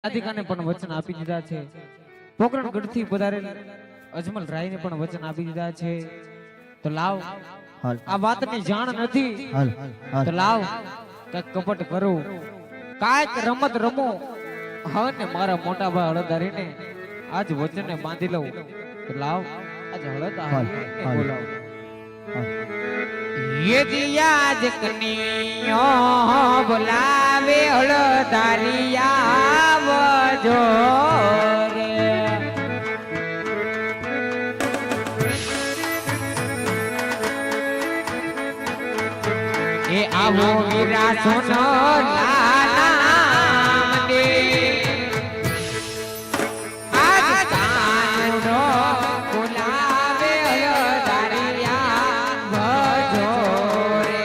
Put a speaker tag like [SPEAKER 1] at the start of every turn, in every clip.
[SPEAKER 1] રાધિકાને પણ વચન આપી દીધા છે. પોકરણગઢથી પધારેલ અજમલ રાયને પણ વચન આપી દીધા છે. તો લાવ આ વાતની જાણ નથી તો લાવ કઈક કપટ કરો, કાંઈક રમત રમો. હવે ને મારા મોટા ભાઈ હળદારીને આજ વચનને બાંધી લઉં. તો લાવ આજ હળદારીને બોલાવ. યદી આજ કનિયો બોલાવે હળદારિયા આવજો રે. એ આવો વીરા સોનો લાલા મને આજ કાનુડો બોલાવે હળદારિયા આવજો રે.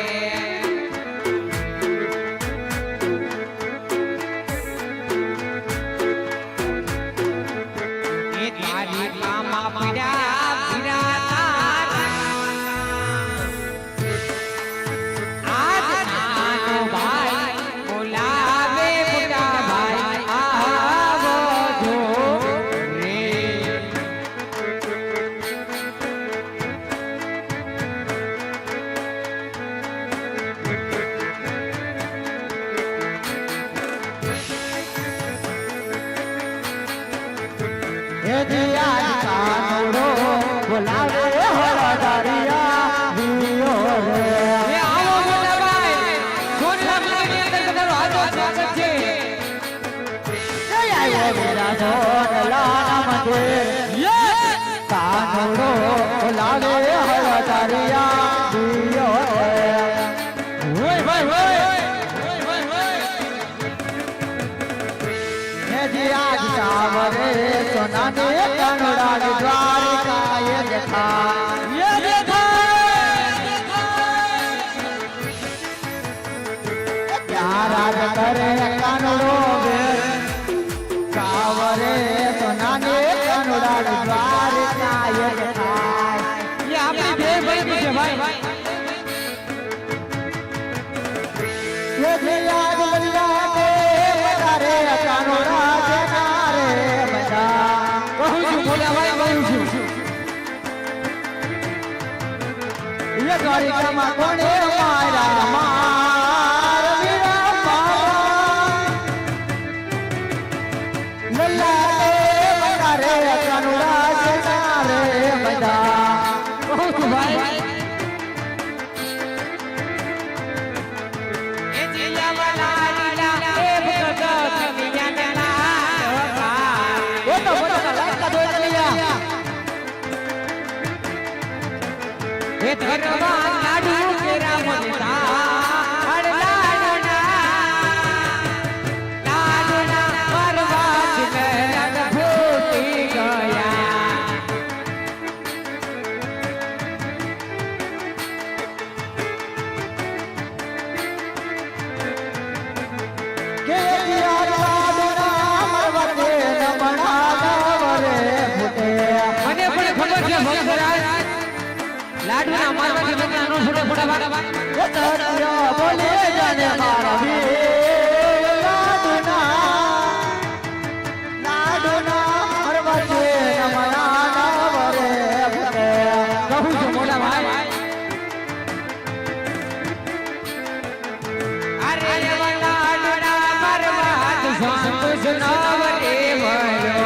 [SPEAKER 1] એ તારી મામા પીડા પીડા કાનુડો બોલાવે હળદારિયા દિયો હોય ભાઈ જી આજ સાવરે સોનાને કાનુડા દ્વારિકા એ દેખા રાજ કરે કાનુડો સાવરે સોનાને કાનુડા દ્વારિકા એ દેખા. એ આપણી બે ભાઈ છે ભાઈ. ये दिया दिया के बजारे कानोरा जनारे बजा कहूं છું બોલા ભાઈ કહું છું. ये દ્વારિકામાં કોણે મારા માર વીરા પાવા લલ્લા કે બજારે કાનોરા જનારે બજા કહું છું ભાઈ. લાડુના મારવાથી બગલા નો છોડે ફોડા બોલે જાને મારા વીર લાડુના મારવાથી નમણા નવરે ફૂટે કહું છું મોટા ભાઈ. અરે લાડુના મારવાથી સંતોષ નવરે ભયો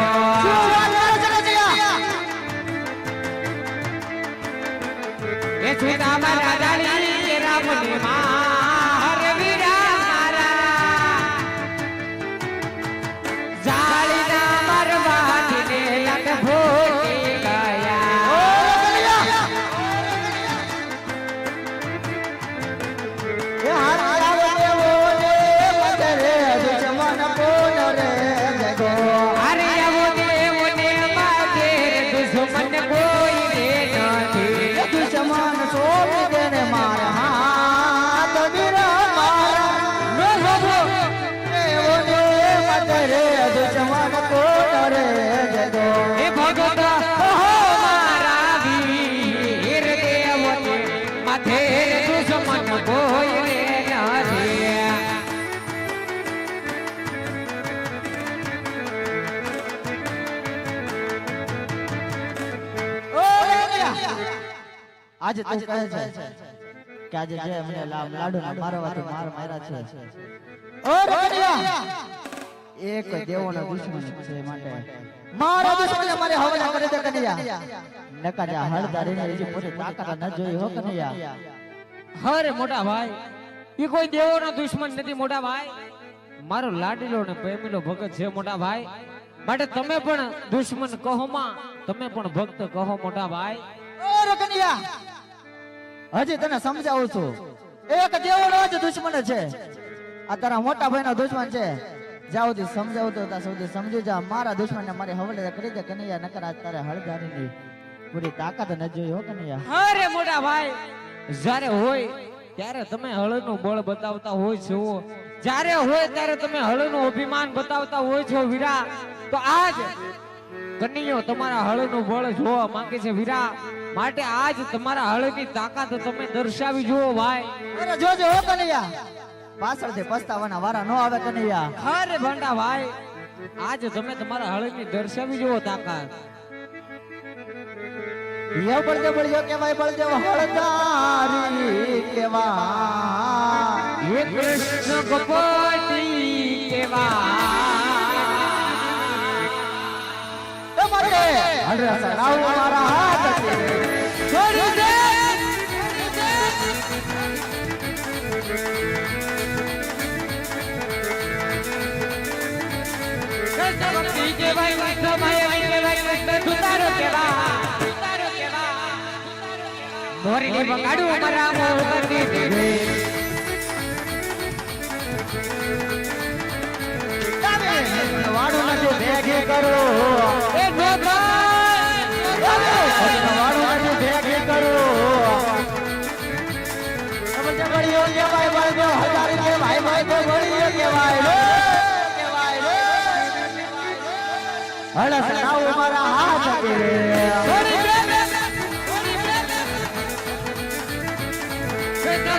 [SPEAKER 1] છૂટા મારા દાડી રામની માર વીરા મારા જાળીના મરવાને લટ ભોગી ગયા. એ હાથ આવે ઓલે મદરે દુશ્મન કોન રે જગો. અરે આવો દેવો ને માગે દુશ્મન કોઈ રે નથી. દુશ્મન સોમી દેને મારા હાથ વીરા મારા નો ભગો એવો ને મદરે દુશ્મન કોણ રે જગો. એ ભગત મારા વીર દેવો ને માથે દુશ્મન કોઈ રે નથી.
[SPEAKER 2] આજે તું કહે છે કે આજે જે મને લાડુ મારવાથી માર માર્યા છે ઓ રકડિયા એક દેવોનો દુશ્મન છે માટે મારા દુશ્મને મારે હવાલે કરી દે કનૈયા નકા જા હળદારીને એજી પૂરી તાકાત ન જોઈ હો કનૈયા
[SPEAKER 1] અરે મોટા ભાઈ ઈ કોઈ દેવોનો દુશ્મન નથી મોટા ભાઈ મારો લાડીલો ને પ્રેમીલો ભગત છે મોટા ભાઈ માટે તમે પણ દુશ્મન કહો માં તમે પણ ભક્ત કહો મોટા ભાઈ
[SPEAKER 2] ઓ રકનિયા હજી તને સમજાવું છું એક દેવોનો જ દુશ્મન છે આ તારા મોટા ભાઈનો દુશ્મન છે જ્યાં સુધી સમજાવું તો ત્યાં સુધી સમજી જા મારા દુશ્મનને મારી હવાલે કરી દે કનૈયા નકર આજ તારે હળદારીની પૂરી તાકાત ન જોઈ હો કનૈયા
[SPEAKER 1] અરે મોટા ભાઈ જ્યારે હોય ત્યારે તમે હળનું બળ બતાવતા હોય છો જ્યારે હોય ત્યારે તમે હળનું અભિમાન બતાવતા હોય છો વીરા તો આજ કન્યો તમારા હળનું બળ જોવા માંગે છે વીરા માટે આજ તમારા હળની તાકાત તમે દર્શાવી જુઓ ભાઈ
[SPEAKER 2] અરે જોજો હો કનૈયા પાછળથી પસ્તાવાના વારા ન આવે કનૈયા
[SPEAKER 1] અરે ભંડા ભાઈ આજ તમે તમારા હળની દર્શાવી જુઓ તાકાત
[SPEAKER 2] યો બળજો કેવાય બળજો હળદારી કેવાય
[SPEAKER 1] હે કૃષ્ણ કપટી કેવાય
[SPEAKER 2] તમારે હળરા સડાવ મારા હાથ છોડી દે
[SPEAKER 1] કૃષ્ણ કપટી કેવાય કૃષ્ણ માયા કેવાય કૃષ્ણ દુતારો કેવાય મોરી બગાડું મારા મોગતી દે
[SPEAKER 2] તમે વાડું નથી ભેગે કરો
[SPEAKER 1] એ ગોપાલ
[SPEAKER 2] વાડું નથી ભેગે કરો તમે જબડીઓ કેવાય બળજો હજારી કે ભાઈ ભાઈ તો ગોળીઓ કેવાય રે હળસ નાવ મારા હાથ કે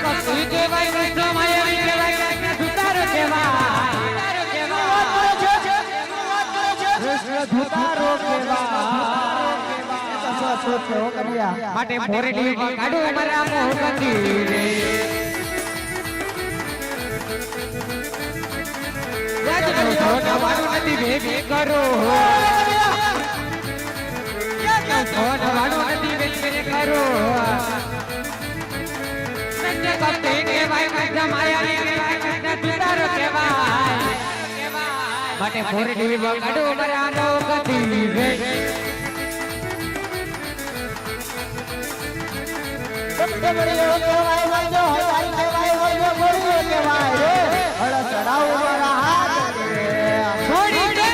[SPEAKER 1] ભક્તિ કેવાય કૃષ્ણ માયા કેવાય કૃષ્ણ દુતારો કેવાય
[SPEAKER 2] કૃષ્ણ દુતારો કેવાય
[SPEAKER 1] માટે મોરડી કાઢો મારા મોગતી રે રાજનો સોના વાળું નથી ભેગી કરો સોના વાળું નથી ભેગી કરો ભક્તિ કેવાય કૃષ્ણ માયા કેવાય કૃષ્ણ દુતારો કેવાય માટે મોરડી કાઢો મારા મોગતી રે
[SPEAKER 2] જબડીઓ કેવાય બળજો હજારી કેવાય બળજો ગોળીઓ કેવાય રે હળસ ચડાવ મારા હાથ કે
[SPEAKER 1] છોડી દે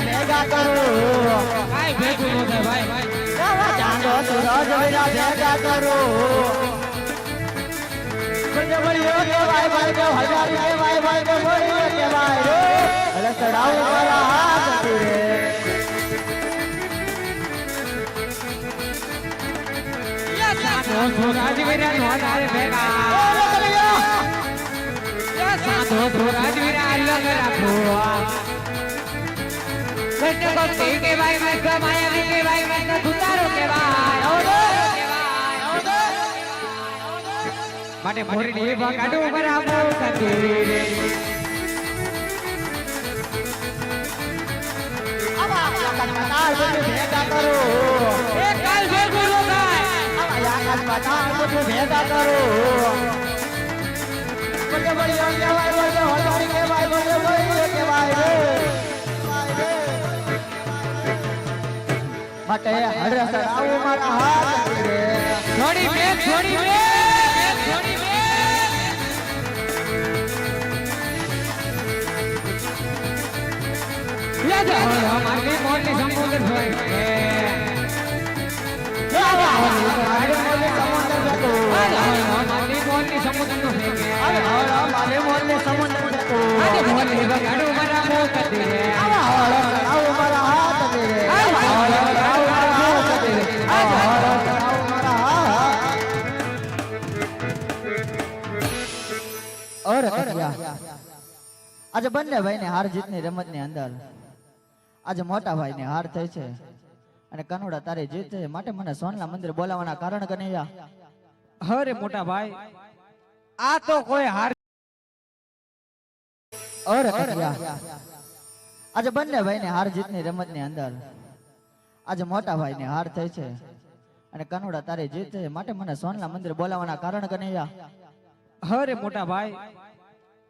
[SPEAKER 2] ભેગા કરો
[SPEAKER 1] કાઈ ભેગું ન થાય ભાઈ
[SPEAKER 2] ચાંદો સૂરજ ભેગા કરો જબડીઓ કેવાય બળજો હજારી કેવાય બળજો ગોળીઓ કેવાય રે હળસ ચડાવ મારા હાથ કે
[SPEAKER 1] સાધો રાજવીરા નો તારે ભેગા સાધો રાજવીરા અલગ રાખો કૃષ્ણ ભક્તિ કેવાય કૃષ્ણ માયા કેવાય કૃષ્ણ દુતારો કેવાય માટે મોરડી કાઢો બરાબર કતી રે
[SPEAKER 2] ભેગા કરો
[SPEAKER 1] એક કાલ ભેગું નો થાય
[SPEAKER 2] ભેગા કરો જબડીઓ કેવાય બળજો હળવાડી કેવાય બળજો ગોળીઓ કેવાય રે માટે હળસ આવો મારા હાથ રે
[SPEAKER 1] છોડી બે છોડી બે છોડી બે યાદ અમારી મોટી સંબોધન હોય મારી મોટી સંબોધન નો છે
[SPEAKER 2] મારે મોરને સમુદ્ર જતો
[SPEAKER 1] આજે મોરલી બગાડો મારા મોકતી રે
[SPEAKER 2] આવો મારા હાથ દે આવો મારા હાથ દે આવો મારા હાથ ઓર કટિયા આજે બંને ભાઈને હાર જીતની રમતની અંદર આજે મોટા ભાઈ ને હાર થઈ છે અને કનોડા તારી જીત છે, માટે મને સોનલા મંદિર બોલાવવાના કારણ કનૈયા.
[SPEAKER 1] અરે મોટા ભાઈ, આ તો કોઈ હાર.
[SPEAKER 2] અરે કનૈયા, આજે બંને ભાઈ ને હાર જીતની રમત ની અંદર આજે મોટા ભાઈ ને હાર થઈ છે અને કનોડા તારી જીત છે, માટે મને સોનલા મંદિર બોલાવવાના કારણ કનૈયા.
[SPEAKER 1] અરે મોટા ભાઈ,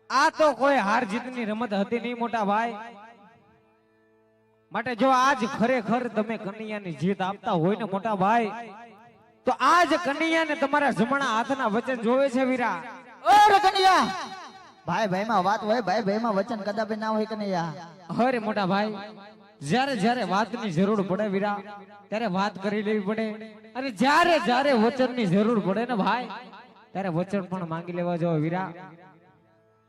[SPEAKER 1] આ તો કોઈ હાર જીતની રમત હતી નહીં મોટા ભાઈ. માટે જો આજ ખરેખર તમે કનૈયાની જીત આપતા હોય ને મોટા ભાઈ, તો આજ કનૈયાને તમારા જમણા હાથના વચન જોવે છે વીરા.
[SPEAKER 2] અરે કનૈયા, ભાઈ ભાઈ માં વાત હોય, ભાઈ ભાઈ માં વચન કદાપી ના હોય કનૈયા.
[SPEAKER 1] અરે મોટા ભાઈ, જ્યારે જ્યારે વાતની જરૂર પડે વીરા, ત્યારે વાત કરી લેવી પડે, અને જ્યારે જ્યારે વચનની જરૂર પડે ને ભાઈ, ત્યારે વચન પણ માંગી લેવા જાવ વીરા.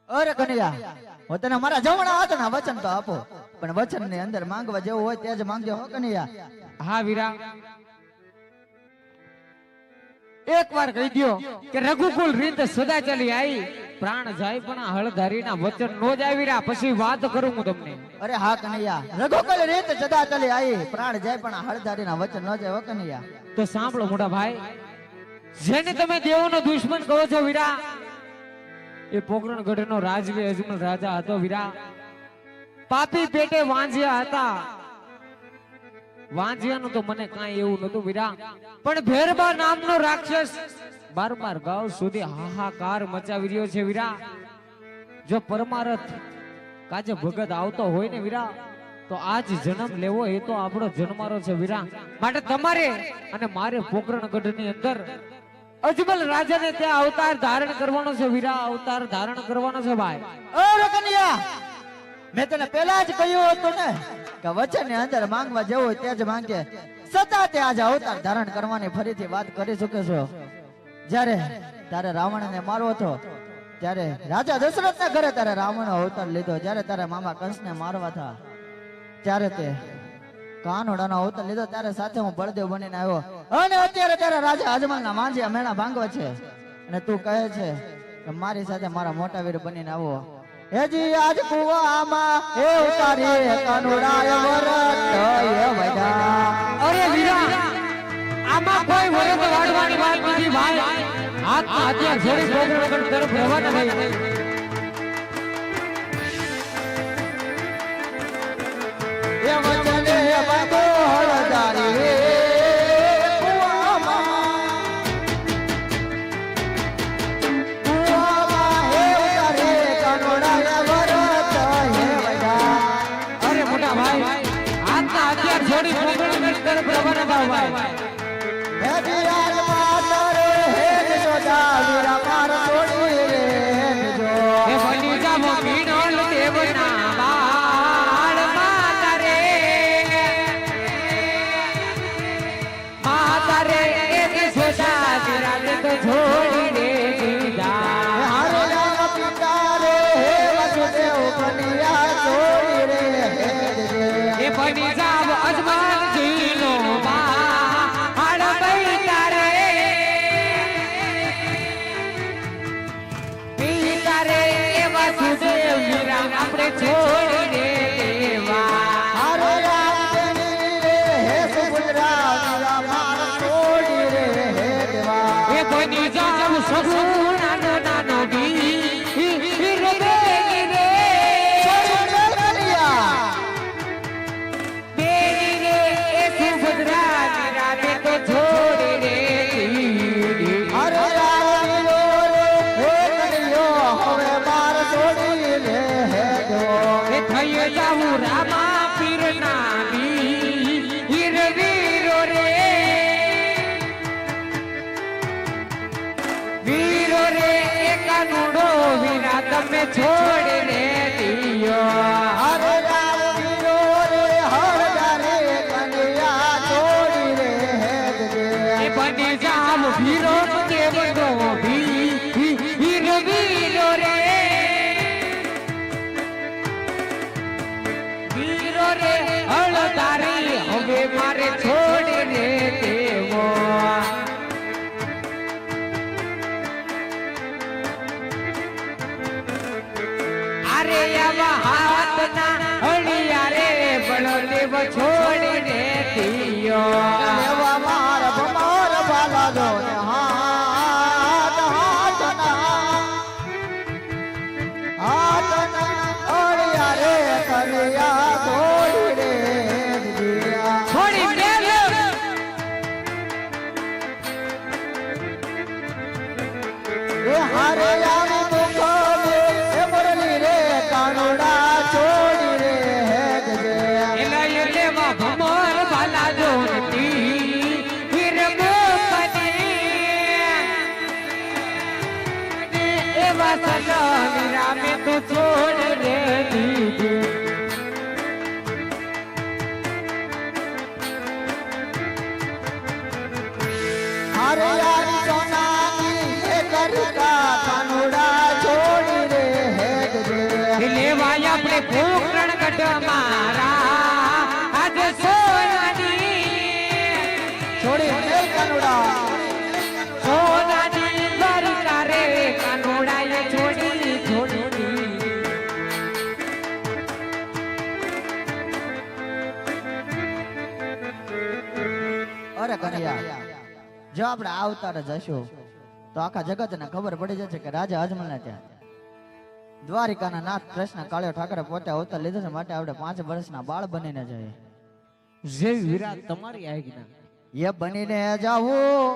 [SPEAKER 2] અરે કનૈયા, હું તને મારા જમણા હાથના વચન તો આપો, પણ વચન ની અંદર માંગવા જેવું હોય તે જ માંગજો હો કનૈયા.
[SPEAKER 1] હા વીરા, એક વાર કહી દ્યો કે રઘુકુલ રીત સદા ચાલી આવી, પ્રાણ જાય પણ આ હળધારીના વચન નો જાય વીરા, પછી વાત કરું હું તમને.
[SPEAKER 2] અરે હા કનૈયા, રઘુકુલ રીત સદા ચાલી આવી, પ્રાણ જાય પણ આ હળધારીના વચન ન જાય હો કનૈયા.
[SPEAKER 1] તો સાંભળો મોટા ભાઈ, જેને તમે દેવોનો દુશ્મન કહો છો વીરા, એ પોકરણગઢનો રાજવી અજમલ રાજા હતો વીરા. પાપી પેટે વાંજ્યા હતા. વાંજ્યાનું તો મને કાંઈ એવું નતું વીરા, પણ ભેરબા નામનો રાક્ષસ 12 ગાંવ સુધી હાહાકાર મચાવી રહ્યો છે વીરા. જો પરમારથ કાજે ભગત આવતો હોય ને વીરા, તો આજ જન્મ લેવો એ તો આપણો જન્મારો છે વીરા. માટે તમારે અને મારે પોકરણગઢની અંદર અજમલ રાજાને ત્યાં અવતાર ધારણ કરવાનો છે વીરા, અવતાર ધારણ કરવાનો છે ભાઈ.
[SPEAKER 2] અરે કનૈયા, મેં તને પહેલા જ કહ્યું હતું ને કે વચન ની અંદર માંગવા જેવું હોય તે જ માંગે, છતાં તે આજે અવતાર ધારણ કરવાની ફરીથી વાત કરી ચૂકે છો. જ્યારે તારે રાવણ ને મારવો હતો, ત્યારે રાજા દશરથ ના ઘરે તારે રાવણ અવતાર લીધો. જ્યારે તારે મામા કંસ ને મારવા હતા, ત્યારે તે કાનોડાનો અવતાર લીધો. ત્યારે સાથે હું બળદેવ બનીને આવ્યો, અને અત્યારે તારે રાજા અજમલ ના માંજ્યા મેણા ભાંગવા છે, અને તું કહે છે કે મારી સાથે મારા મોટા વીર બનીને આવો. હેજી આજ કુવામાં એ ઉતારી કાનોડાય વરત એ વૈદા.
[SPEAKER 1] અરે વીરા, આમાં કોઈ વરત વાળવાની વાત નથી ભાઈ. હાથ હથિયાર છોડી પોકરણગઢ તરફ રવાના થઈ.
[SPEAKER 2] એ વચને બાંધો હળદારી
[SPEAKER 1] છોડી પોકરણગઢ તરફ રવાના થાવ ભાઈ.
[SPEAKER 2] હે દિયાર માતર હે જોજા વીરા માર છોડી રે જો
[SPEAKER 1] હે બની જાવો મીણોલ દેવના બાળ માતા રે એ જોજા વીરા તો છોડી રે દીધા.
[SPEAKER 2] હારે રામ પિતા રે હે વસુદેવ કન્યા છોડી રે
[SPEAKER 1] એ બની જાવ અજમલ જીનો બાળ બેટા રે પિતા રે એ વસુદેવ વીરા આપણે છોડી રે દેવા.
[SPEAKER 2] હારે રામ રે હે સુભદ્રા વીરા માર છોડી રે હે દેવા.
[SPEAKER 1] એ બની જાવ સગુણા નાનો વીર રે રામા પીર ના વીર વીરો રે વીરો રે કાનુડો વીરા તમે છોડી રે દિયો.
[SPEAKER 2] હરે રામ વીરો રે હળદારે કન્યા છોડી રે હે
[SPEAKER 1] એ બની જાવ વીરો દેવનો વીર વીરો રે વીરો રે હળદારી હવે મારે છોડી રે દેવો. અરે આવા હાથના હળિયા રે વળો લેવ છોડીને દિયો
[SPEAKER 2] લેવા માર ભમર ભાલા જો ને હાથ ઓળિયા રે કરિયા છોડી રે દિયા
[SPEAKER 1] છોડી મેલ
[SPEAKER 2] એ હારે આવી મુખો એ મુરલી રે કાનુડા છોડી રે હેગજે
[SPEAKER 1] એલા લેવા ભમર ભાલા જોનતી વીર મોકની એવા સલામી રામે તું છોડ રે દીદી
[SPEAKER 2] હારે આવી સોનાની એ કરતા કાનુડા છોડી રે હેગજે
[SPEAKER 1] લેવા આપણે ભૂખરણ ગઢ મારા આજ સોનાની
[SPEAKER 2] છોડી રે કાનુડા
[SPEAKER 1] સોનાની દ્વારિકા રે કાનોડાએ છોડી છોડી
[SPEAKER 2] અરે કન્યા જો આપણે આવતાર જશું તો આખા જગતને ખબર પડી જશે કે રાજા અજમલને ત્યાં દ્વારિકાના નાથ કૃષ્ણ કાળિયો ઠાકરે પોતે અવતાર લીધો છે માટે આપણે 5 વર્ષના બાળ બનીને જઈએ
[SPEAKER 1] જે વિરાટ તમારી આજ્ઞા
[SPEAKER 2] એ બનીને જાવું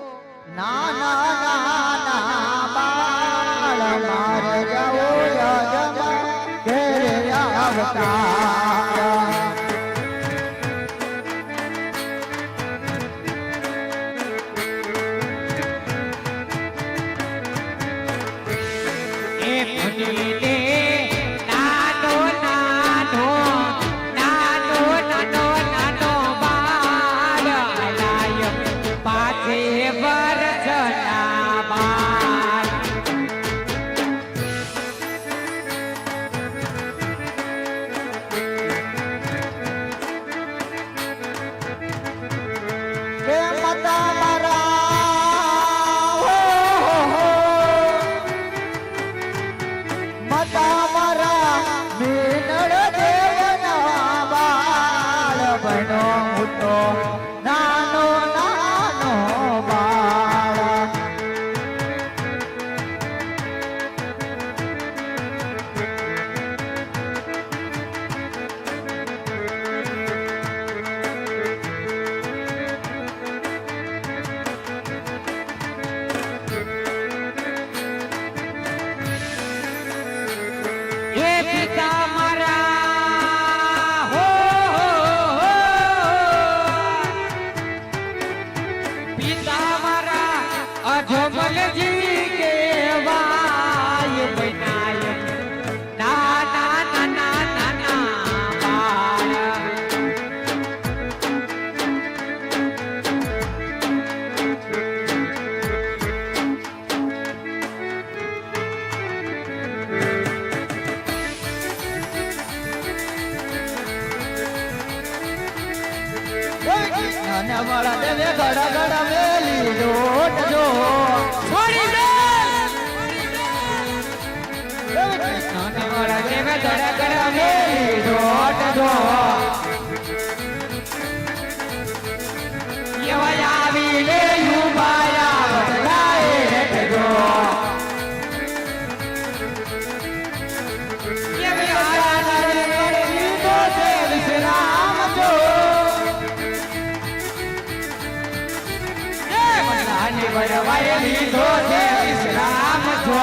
[SPEAKER 2] નાના નાના બાળ મારે જાવું યજમા ઘેરે આવતા વાળા દેવે ગડા ગડા મેલી જોટ જો
[SPEAKER 1] છોડી દે કૃષ્ણ વાળા દેવે ગડા ગડા મેલી જોટ જો એવા આવી લે યુબાયા વડલાએ હેઠજો એવા આયા રે લીધો છે વિશ્રામ જો વડવાએ લીધો છે વિશ્રામ જો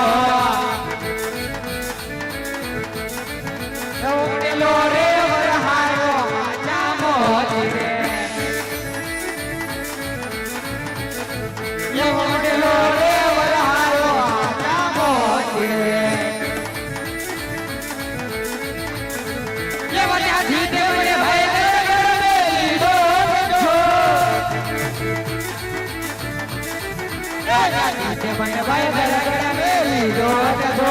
[SPEAKER 1] ઉડેલો રે વરહાયો ચામો રે ઉડેલો રે વરહાયો ચામો રે એ વડ્યાથી દેવડે ભાઈ લીધો છો તે મને ભાઈ ગરગડા મેલી જોતો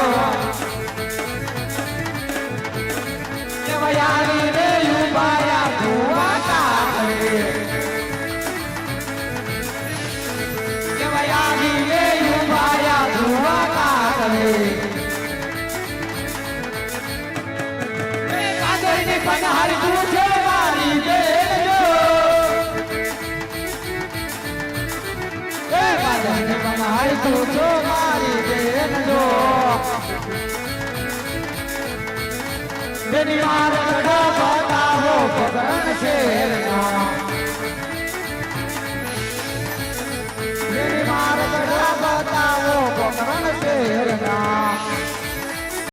[SPEAKER 1] કે વયાવી રે યુબાયા ભુવા કારે કે વયાવી રે યુબાયા ભુવા કારે એ કાદરની પનહાર તું છે મારી
[SPEAKER 2] તું છો મારી બેન જો બેની માર બતાવો પગરણ શેરનો